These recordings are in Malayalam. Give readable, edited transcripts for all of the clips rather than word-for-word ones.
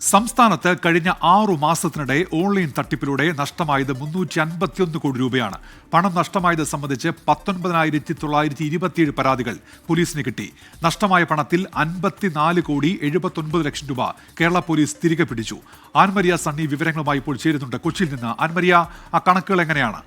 സംസ്ഥാനത്ത് കഴിഞ്ഞ 6 മാസത്തിനിടെ ഓൺലൈൻ തട്ടിപ്പിലൂടെ നഷ്ടമായത് 351 കോടി രൂപയാണ്. പണം നഷ്ടമായത് സംബന്ധിച്ച് 19,927 പരാതികൾ പോലീസിന് കിട്ടി. നഷ്ടമായ പണത്തിൽ 54 കോടി 79 ലക്ഷം രൂപ കേരള പോലീസ് തിരികെ പിടിച്ചു. ആൻമരിയ സണ്ണി വിവരങ്ങളുമായി ഇപ്പോൾ ചേരുന്നുണ്ട് കൊച്ചിയിൽ നിന്ന്. ആൻമരിയ, ആ കണക്കുകൾ എങ്ങനെയാണ്?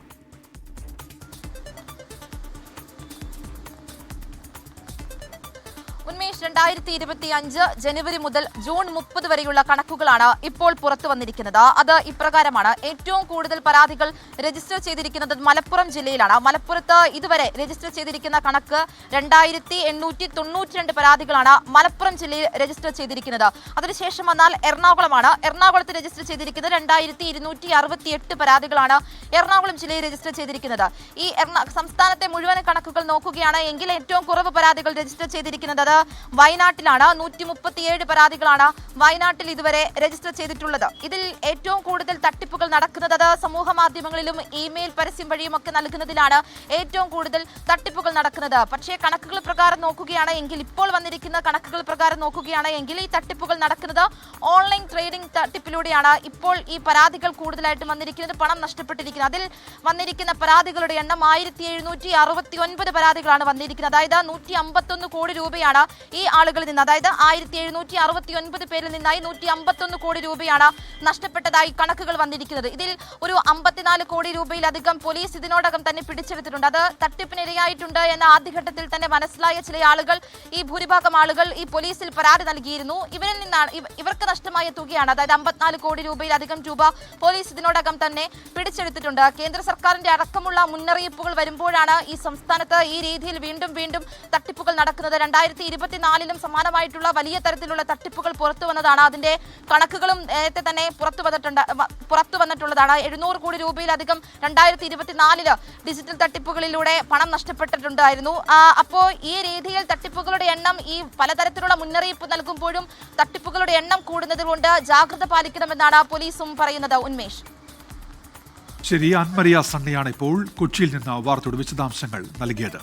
ഉന്മേഷ്, 2025 ജനുവരി മുതൽ ജൂൺ 30 വരെയുള്ള കണക്കുകളാണ് ഇപ്പോൾ പുറത്തു വന്നിരിക്കുന്നത്. അത് ഇപ്രകാരമാണ്. ഏറ്റവും കൂടുതൽ പരാതികൾ രജിസ്റ്റർ ചെയ്തിരിക്കുന്നത് മലപ്പുറം ജില്ലയിലാണ്. മലപ്പുറത്ത് ഇതുവരെ രജിസ്റ്റർ ചെയ്തിരിക്കുന്ന കണക്ക് 2892 പരാതികളാണ് മലപ്പുറം ജില്ലയിൽ രജിസ്റ്റർ ചെയ്തിരിക്കുന്നത്. അതിനുശേഷം വന്നാൽ എറണാകുളമാണ്. എറണാകുളത്ത് രജിസ്റ്റർ ചെയ്തിരിക്കുന്നത് 2268 പരാതികളാണ് എറണാകുളം ജില്ലയിൽ രജിസ്റ്റർ ചെയ്തിരിക്കുന്നത്. ഈ സംസ്ഥാനത്തെ മുഴുവൻ കണക്കുകൾ നോക്കുകയാണ് എങ്കിൽ ഏറ്റവും കുറവ് പരാതികൾ രജിസ്റ്റർ ചെയ്തിരിക്കുന്നത് വയനാട്ടിലാണ്. 137 പരാതികളാണ് വയനാട്ടിൽ ഇതുവരെ രജിസ്റ്റർ ചെയ്തിട്ടുള്ളത്. ഇതിൽ ഏറ്റവും കൂടുതൽ തട്ടിപ്പുകൾ നടക്കുന്നത് സമൂഹ മാധ്യമങ്ങളിലും ഇമെയിൽ പരസ്യം വഴിയും ഒക്കെ നൽകുന്നതിലാണ് ഏറ്റവും കൂടുതൽ തട്ടിപ്പുകൾ നടക്കുന്നത്. പക്ഷേ കണക്കുകൾ പ്രകാരം നോക്കുകയാണ് എങ്കിൽ, ഇപ്പോൾ വന്നിരിക്കുന്ന കണക്കുകൾ പ്രകാരം നോക്കുകയാണ് എങ്കിൽ ഈ തട്ടിപ്പുകൾ നടക്കുന്നത് ഓൺലൈൻ ട്രേഡിംഗ് തട്ടിപ്പിലൂടെയാണ്. ഇപ്പോൾ ഈ പരാതികൾ കൂടുതലായിട്ടും വന്നിരിക്കുന്നത് പണം നഷ്ടപ്പെട്ടിരിക്കുന്നത്. അതിൽ വന്നിരിക്കുന്ന പരാതികളുടെ എണ്ണം 1769 പരാതികളാണ് വന്നിരിക്കുന്നത്. അതായത് 151 കോടി രൂപയാണ് ഈ ആളുകളിൽ നിന്ന്, അതായത് 1769 പേരിൽ നിന്നായി 151 കോടി രൂപയാണ് നഷ്ടപ്പെട്ടതായി കണക്കുകൾ വന്നിരിക്കുന്നത്. ഇതിൽ ഒരു 54 കോടി രൂപയിലധികം പോലീസ് ഇതിനോടകം തന്നെ പിടിച്ചെടുത്തിട്ടുണ്ട്. അത് തട്ടിപ്പിനിരയായിട്ടുണ്ട് എന്ന ആദ്യഘട്ടത്തിൽ തന്നെ മനസ്സിലായ ചില ആളുകൾ, ഈ ഭൂരിഭാഗം ആളുകൾ ഈ പോലീസിൽ പരാതി നൽകിയിരുന്നു. ഇവരിൽ നിന്നാണ് ഇവർക്ക് നഷ്ടമായ തുകയാണ്, അതായത് 54 കോടി രൂപയിലധികം രൂപ പോലീസ് ഇതിനോടകം തന്നെ പിടിച്ചെടുത്തിട്ടുണ്ട്. കേന്ദ്ര സർക്കാരിന്റെ അടക്കമുള്ള മുന്നറിയിപ്പുകൾ വരുമ്പോഴാണ് ഈ സംസ്ഥാനത്ത് ഈ രീതിയിൽ വീണ്ടും തട്ടിപ്പുകൾ നടക്കുന്നത്. 2024 സമാനമായിട്ടുള്ള വലിയ തരത്തിലുള്ള തട്ടിപ്പുകൾ പുറത്തു വന്നതാണ്. അതിന്റെ കണക്കുകളും നേരത്തെ തന്നെ പുറത്തു വന്നിട്ടുള്ളതാണ്. 700 കോടി രൂപയിലധികം 2024 ഡിജിറ്റൽ തട്ടിപ്പുകളിലൂടെ പണം നഷ്ടപ്പെട്ടിട്ടുണ്ടായിരുന്നു. അപ്പോൾ ഈ രീതിയിൽ തട്ടിപ്പുകളുടെ എണ്ണം, ഈ പലതരത്തിലുള്ള മുന്നറിയിപ്പ് നൽകുമ്പോഴും തട്ടിപ്പുകളുടെ എണ്ണം കൂടുന്നത് കൊണ്ട് ജാഗ്രത പാലിക്കണമെന്നാണ് പോലീസും പറയുന്നത്. ഉന്മേഷ്, ശരി. ആൻമരിയ സണ്ണിയാണ് ഇപ്പോൾ കൊച്ചിയിൽ നിന്ന് വാർത്തയുടെ വിശദാംശങ്ങൾ നൽകിയത്.